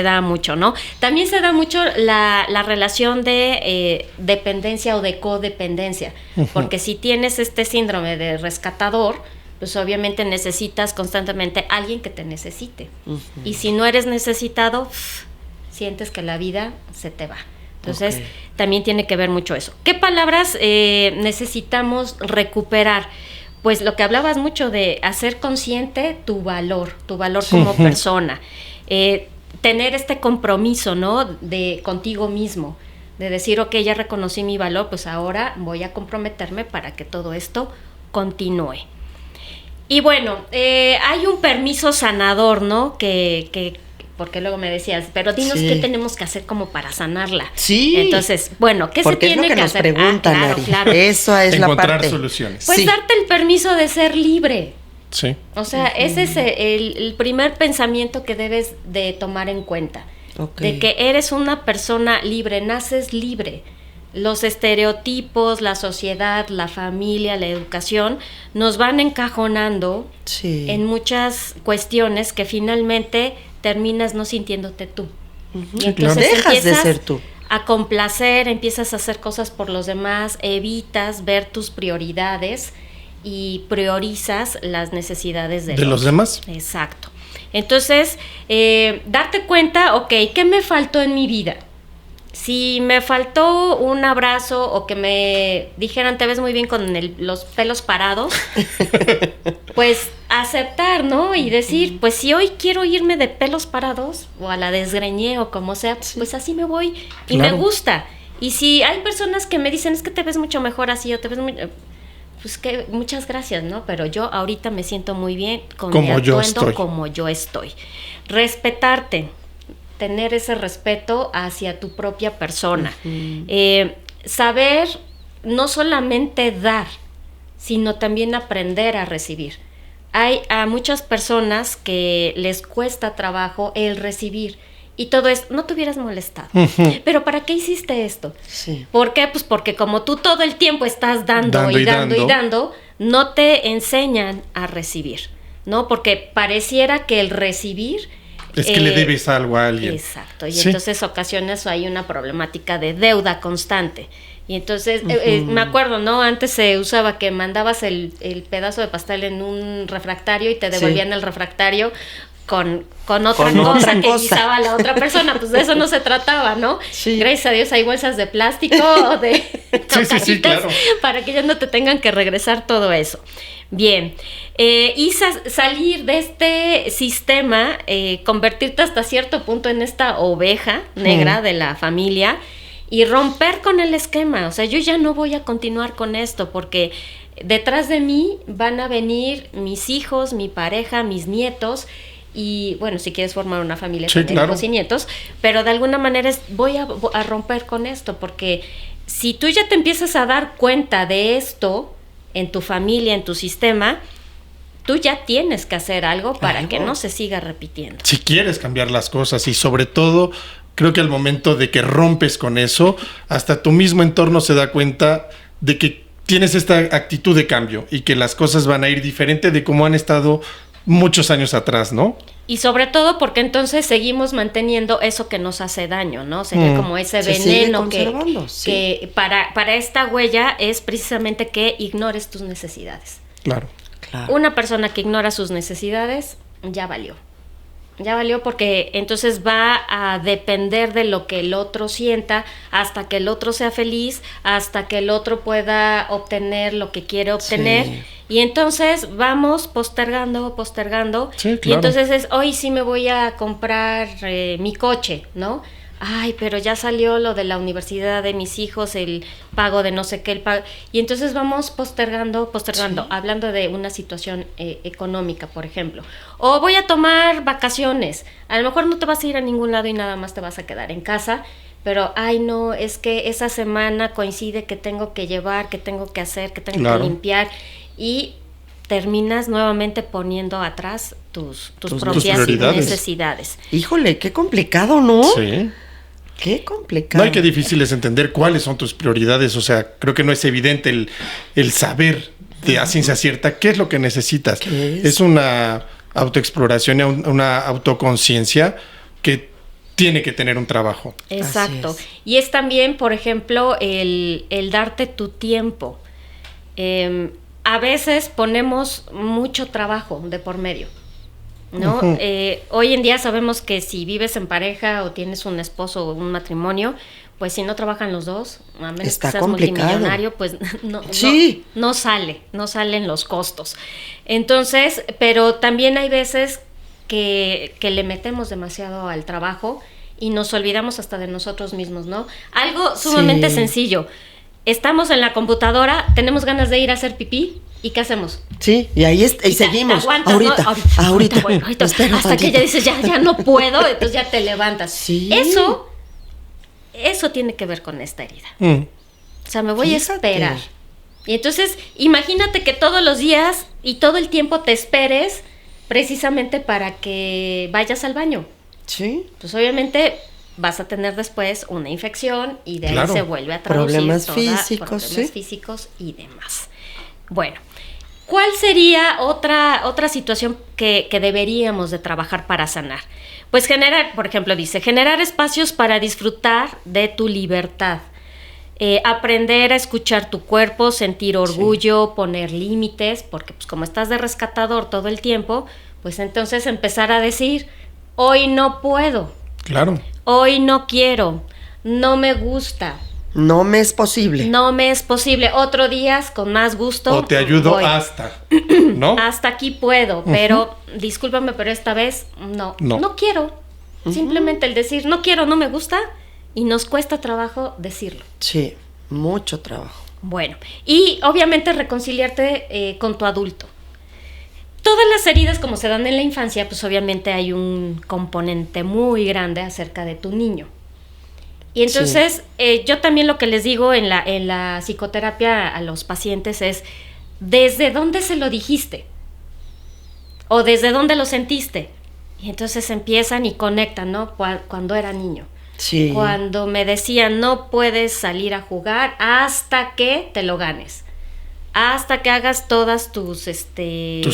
da mucho, ¿no? También se da mucho la relación de dependencia o de codependencia, porque si tienes este síndrome de rescatador, pues obviamente necesitas constantemente a alguien que te necesite. Y si no eres necesitado, sientes que la vida se te va. Entonces, también tiene que ver mucho eso. ¿Qué palabras necesitamos recuperar? Pues lo que hablabas mucho de hacer consciente tu valor como persona. Tener este compromiso, ¿no? De contigo mismo. De decir, ok, ya reconocí mi valor, pues ahora voy a comprometerme para que todo esto continúe. Y bueno, hay un permiso sanador, ¿no? Que porque luego me decías, pero dinos qué tenemos que hacer como para sanarla. Sí. Entonces, bueno, ¿qué porque se tiene es lo que nos hacer? preguntan, Claro, Ari. claro. Eso es la Encontrar parte. soluciones. Pues Sí. darte el permiso de ser libre. Sí. O sea, ese es el primer pensamiento que debes de tomar en cuenta. Ok. De que eres una persona libre, naces libre. Los estereotipos, la sociedad, la familia, la educación nos van encajonando Sí. en muchas cuestiones que finalmente terminas no sintiéndote tú. Y entonces Dejas de empiezas ser tú. a complacer, empiezas a hacer cosas por los demás, evitas ver tus prioridades y priorizas las necesidades ¿De los demás? Exacto. Entonces, darte cuenta, ok, ¿qué me faltó en mi vida? Si me faltó un abrazo o que me dijeran te ves muy bien con los pelos parados, pues aceptar, ¿no? Y decir, pues si hoy quiero irme de pelos parados o a la desgreñé o como sea, pues así me voy y Claro. me gusta. Y si hay personas que me dicen es que te ves mucho mejor así o te ves muy... Pues que muchas gracias, ¿no? Pero yo ahorita me siento muy bien con mi Como yo atuendo, estoy. como yo estoy. Respetarte. Tener ese respeto hacia tu propia persona. Saber no solamente dar, sino también aprender a recibir. Hay a muchas personas que les cuesta trabajo el recibir y todo es, no te hubieras molestado. Pero ¿para qué hiciste esto? Sí. ¿Por qué? Pues porque como tú todo el tiempo estás dando Dando y y dando y dando. dando, no te enseñan a recibir, ¿no? Porque pareciera que el recibir Es que le debes algo a alguien. Exacto, y Sí. entonces ocasiones hay una problemática de deuda constante. Y entonces, me acuerdo, ¿no? Antes se usaba que mandabas el pedazo de pastel en un refractario y te devolvían el refractario con otra cosa que guisaba la otra persona. Pues de eso no se trataba, ¿no? Sí. Gracias a Dios hay bolsas de plástico o de Sí, claro. para que ya no te tengan que regresar todo eso. Bien, y salir de este sistema, convertirte hasta cierto punto en esta oveja negra de la familia y romper con el esquema. O sea, yo ya no voy a continuar con esto porque detrás de mí van a venir mis hijos, mi pareja, mis nietos. Y bueno, si quieres formar una familia con hijos y nietos, pero de alguna manera voy a romper con esto, porque si tú ya te empiezas a dar cuenta de esto en tu familia, en tu sistema, tú ya tienes que hacer algo para que no se siga repitiendo. Si quieres cambiar las cosas y sobre todo, creo que al momento de que rompes con eso, hasta tu mismo entorno se da cuenta de que tienes esta actitud de cambio y que las cosas van a ir diferente de como han estado muchos años atrás, ¿no? Y sobre todo porque entonces seguimos manteniendo eso que nos hace daño, ¿no? Sería como ese veneno que para esta huella es precisamente que ignores tus necesidades. Claro. Una persona que ignora sus necesidades ya valió. Ya valió porque entonces va a depender de lo que el otro sienta hasta que el otro sea feliz, hasta que el otro pueda obtener lo que quiere obtener. Sí. Y entonces vamos postergando. Sí, claro. Y entonces hoy sí me voy a comprar mi coche, ¿no? Ay, pero ya salió lo de la universidad de mis hijos, el pago de no sé qué, el pago. Y entonces vamos postergando, sí. Hablando de una situación económica, por ejemplo. O voy a tomar vacaciones. A lo mejor no te vas a ir a ningún lado y nada más te vas a quedar en casa. Pero, ay, no, es que esa semana coincide que tengo que llevar, que tengo que hacer, que tengo que limpiar. Y terminas nuevamente poniendo atrás tus propias necesidades. Híjole, qué complicado, ¿no? Sí. Qué complicado. No, y qué difícil es entender cuáles son tus prioridades. O sea, creo que no es evidente el saber de a ciencia cierta qué es lo que necesitas. Es una autoexploración, una autoconciencia que tiene que tener un trabajo. Exacto. Y es también, por ejemplo, el darte tu tiempo. A veces ponemos mucho trabajo de por medio, ¿no? Uh-huh. Hoy en día sabemos que si vives en pareja o tienes un esposo o un matrimonio, pues si no trabajan los dos, a menos está que seas complicado. Multimillonario, pues no salen los costos. Entonces, pero también hay veces que le metemos demasiado al trabajo y nos olvidamos hasta de nosotros mismos, ¿no? Algo sumamente sencillo. Estamos en la computadora, tenemos ganas de ir a hacer pipí, ¿y qué hacemos? Sí, y ahí seguimos. Aguantas, ahorita. Bueno, hasta que ya dices, ya no puedo, entonces ya te levantas. Sí. Eso tiene que ver con esta herida. O sea, me voy a esperar. Y entonces, imagínate que todos los días y todo el tiempo te esperes precisamente para que vayas al baño. Sí. Pues obviamente vas a tener después una infección y de ahí se vuelve a traducir problemas físicos y demás. Bueno, ¿cuál sería otra situación que deberíamos de trabajar para sanar? Pues por ejemplo, generar espacios para disfrutar de tu libertad. Aprender a escuchar tu cuerpo, sentir orgullo, poner límites, porque pues como estás de rescatador todo el tiempo, pues entonces empezar a decir, hoy no puedo. Claro. Hoy no quiero, no me gusta. No me es posible. Otro día con más gusto. O te ayudo hasta, ¿no? Hasta aquí puedo, pero discúlpame, pero esta vez no quiero. Simplemente el decir no quiero, no me gusta, y nos cuesta trabajo decirlo. Sí, mucho trabajo. Bueno, y obviamente reconciliarte con tu adulto. Todas las heridas como se dan en la infancia, pues obviamente hay un componente muy grande acerca de tu niño. Y entonces yo también lo que les digo en la psicoterapia a los pacientes es, ¿desde dónde se lo dijiste? ¿O desde dónde lo sentiste? Y entonces empiezan y conectan, ¿no? Cuando era niño. Sí. Cuando me decían, no puedes salir a jugar hasta que te lo ganes. Hasta que hagas todas tus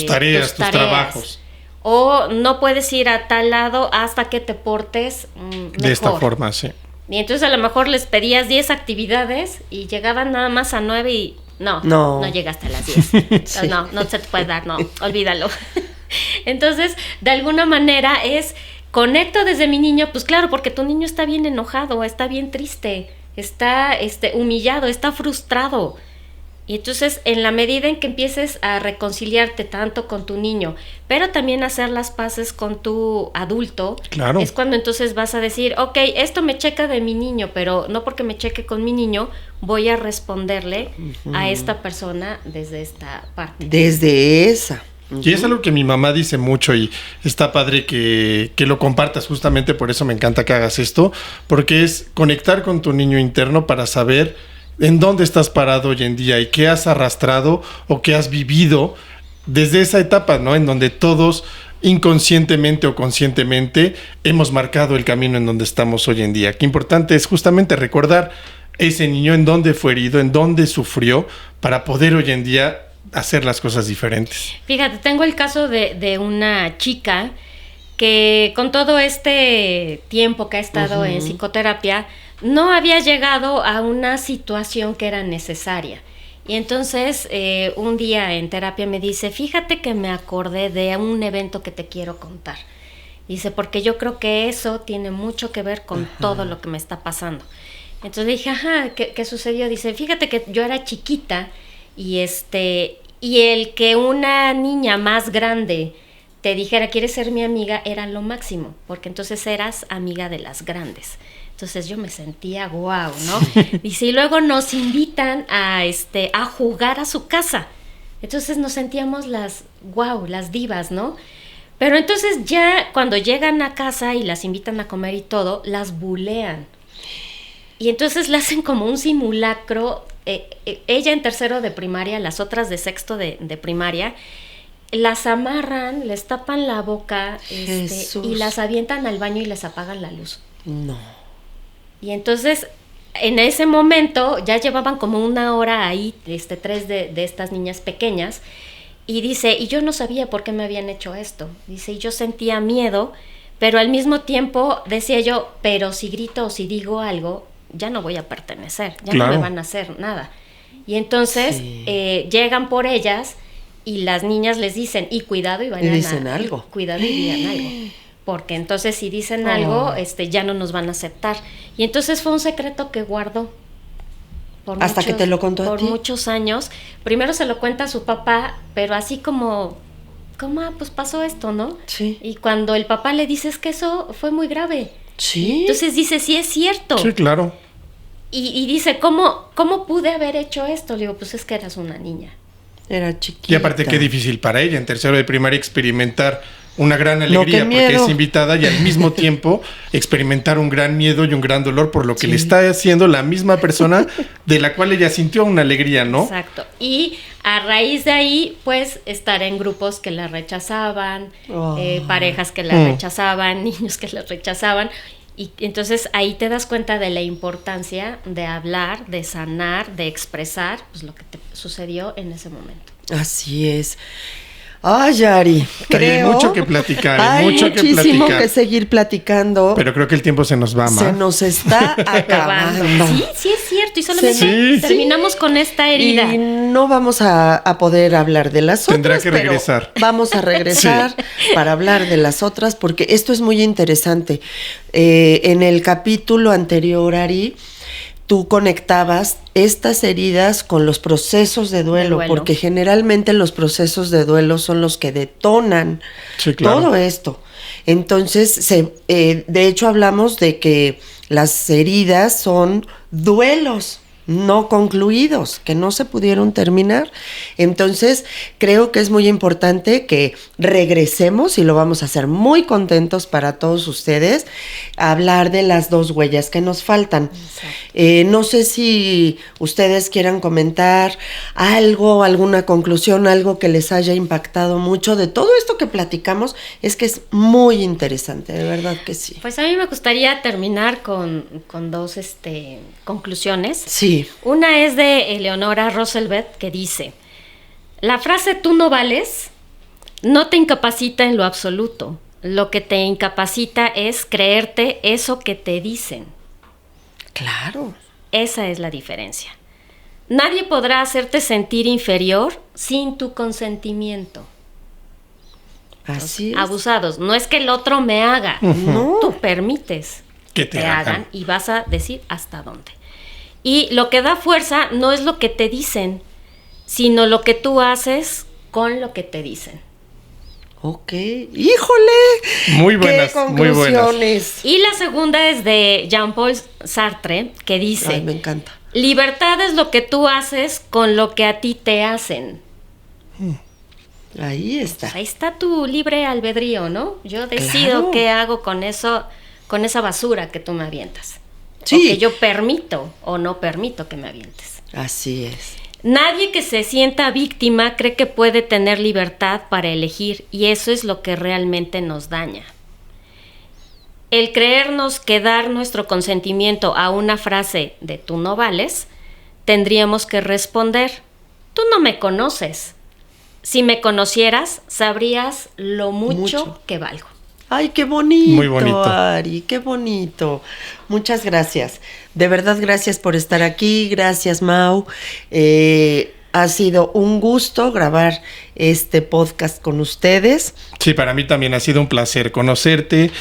tareas, tus trabajos. O no puedes ir a tal lado hasta que te portes mejor. De esta forma, sí. Y entonces a lo mejor les pedías 10 actividades y llegaban nada más a 9 y no llegaste a las 10. Sí. No se te puede dar, no, olvídalo. Entonces, de alguna manera conecto desde mi niño, pues claro, porque tu niño está bien enojado, está bien triste, está humillado, está frustrado. Y entonces, en la medida en que empieces a reconciliarte tanto con tu niño, pero también hacer las paces con tu adulto, claro, es cuando entonces vas a decir, ok, esto me checa de mi niño, pero no porque me cheque con mi niño, voy a responderle a esta persona desde esta parte. Desde esa. Y es algo que mi mamá dice mucho y está padre que lo compartas, justamente por eso me encanta que hagas esto, porque es conectar con tu niño interno para saber en dónde estás parado hoy en día y qué has arrastrado o qué has vivido desde esa etapa, ¿no? En donde todos inconscientemente o conscientemente hemos marcado el camino en donde estamos hoy en día. Qué importante es justamente recordar ese niño en dónde fue herido, en dónde sufrió, para poder hoy en día hacer las cosas diferentes. Fíjate, tengo el caso de una chica que con todo este tiempo que ha estado en psicoterapia, no había llegado a una situación que era necesaria. Y entonces un día en terapia me dice, fíjate que me acordé de un evento que te quiero contar. Dice, porque yo creo que eso tiene mucho que ver con todo lo que me está pasando. Entonces dije, ¿qué sucedió? Dice, fíjate que yo era chiquita y el que una niña más grande te dijera, ¿quieres ser mi amiga? Era lo máximo, porque entonces eras amiga de las grandes. Entonces yo me sentía guau, ¿no? Dice, y luego nos invitan a jugar a su casa. Entonces nos sentíamos las divas, ¿no? Pero entonces ya cuando llegan a casa y las invitan a comer y todo, las bulean. Y entonces le hacen como un simulacro, ella en tercero de primaria, las otras de sexto de primaria, las amarran, les tapan la boca y las avientan al baño y les apagan la luz. No. Y entonces, en ese momento, ya llevaban como una hora ahí, tres de estas niñas pequeñas, y dice, y yo no sabía por qué me habían hecho esto. Dice, y yo sentía miedo, pero al mismo tiempo decía yo, pero si grito o si digo algo, ya no voy a pertenecer, ya no me van a hacer nada. Y entonces llegan por ellas y las niñas les dicen, y cuidado y vayan dicen algo. Cuidado y digan algo. Porque entonces si dicen algo, ya no nos van a aceptar. Y entonces fue un secreto que guardó. Hasta que te lo contó a ti. Por muchos años. Primero se lo cuenta a su papá, pero así como pues pasó esto, ¿no? Sí. Y cuando el papá le dice, es que eso fue muy grave. Sí. Entonces dice, sí es cierto. Sí, claro. Y dice, ¿cómo pude haber hecho esto? Le digo, pues es que eras una niña. Era chiquita. Y aparte qué difícil para ella en tercero de primaria experimentar una gran alegría porque es invitada y al mismo tiempo experimentar un gran miedo y un gran dolor por lo que le está haciendo la misma persona de la cual ella sintió una alegría, ¿no? Exacto. Y a raíz de ahí, pues, estar en grupos que la rechazaban, parejas que la rechazaban, niños que la rechazaban. Y entonces ahí te das cuenta de la importancia de hablar, de sanar, de expresar pues, lo que te sucedió en ese momento. Así es. Ay, Ari, hay mucho que platicar, hay muchísimo que seguir platicando. Pero creo que el tiempo se nos va, Se nos está acabando. Sí es cierto. Y solamente terminamos con esta herida. Y no vamos a poder hablar de las otras. Tendrá que regresar. Vamos a regresar para hablar de las otras, porque esto es muy interesante. En el capítulo anterior, Ari, tú conectabas estas heridas con los procesos de duelo, porque generalmente los procesos de duelo son los que detonan todo esto. Entonces, de hecho, hablamos de que las heridas son duelos no concluidos, que no se pudieron terminar. Entonces, creo que es muy importante que regresemos, y lo vamos a hacer muy contentos para todos ustedes, a hablar de las dos huellas que nos faltan. No sé si ustedes quieran comentar algo, alguna conclusión, algo que les haya impactado mucho de todo esto que platicamos. Es que es muy interesante, de verdad que sí. Pues a mí me gustaría terminar con dos conclusiones. Sí. Una es de Eleonora Roosevelt, que dice: la frase "tú no vales" no te incapacita en lo absoluto. Lo que te incapacita es creerte eso que te dicen. Claro. Esa es la diferencia. Nadie podrá hacerte sentir inferior sin tu consentimiento. Así es. Abusados. No es que el otro me haga. No. Tú permites Que te hagan. y vas a decir hasta dónde. Y lo que da fuerza no es lo que te dicen, sino lo que tú haces con lo que te dicen. Ok. ¡Híjole! Muy buenas, ¡Qué muy buenas. conclusiones! Y la segunda es de Jean-Paul Sartre, que dice: Ay, me encanta. libertad es lo que tú haces con lo que a ti te hacen. Ahí está. Ahí está tu libre albedrío, ¿no? Yo decido Claro. qué hago con eso, con esa basura que tú me avientas. Sí. O que yo permito o no permito que me avientes. Así es. Nadie que se sienta víctima cree que puede tener libertad para elegir, y eso es lo que realmente nos daña. El creernos que dar nuestro consentimiento a una frase de tú no vales, tendríamos que responder: tú no me conoces. Si me conocieras, sabrías lo mucho que valgo. Ay, qué bonito, Muy bonito. Ari, qué bonito. Muchas gracias. De verdad, gracias por estar aquí. Gracias, Mau. Ha sido un gusto grabar este podcast con ustedes. Sí, para mí también ha sido un placer conocerte,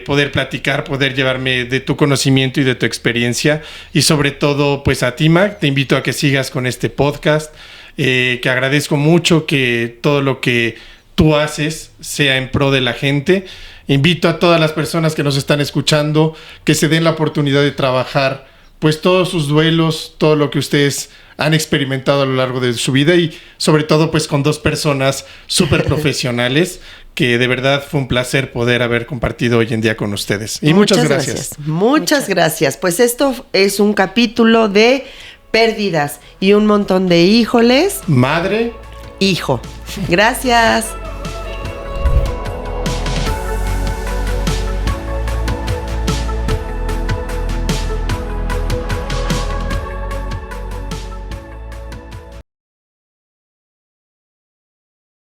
poder platicar, poder llevarme de tu conocimiento y de tu experiencia. Y sobre todo, pues a ti, Mac, te invito a que sigas con este podcast, que agradezco mucho que todo lo que tú haces sea en pro de la gente. Invito a todas las personas que nos están escuchando que se den la oportunidad de trabajar pues todos sus duelos, todo lo que ustedes han experimentado a lo largo de su vida, y sobre todo pues con dos personas súper profesionales que de verdad fue un placer poder haber compartido hoy en día con ustedes. Y muchas gracias. Muchas gracias. Pues esto es un capítulo de pérdidas y un montón de híjoles. Madre. Hijo. Gracias.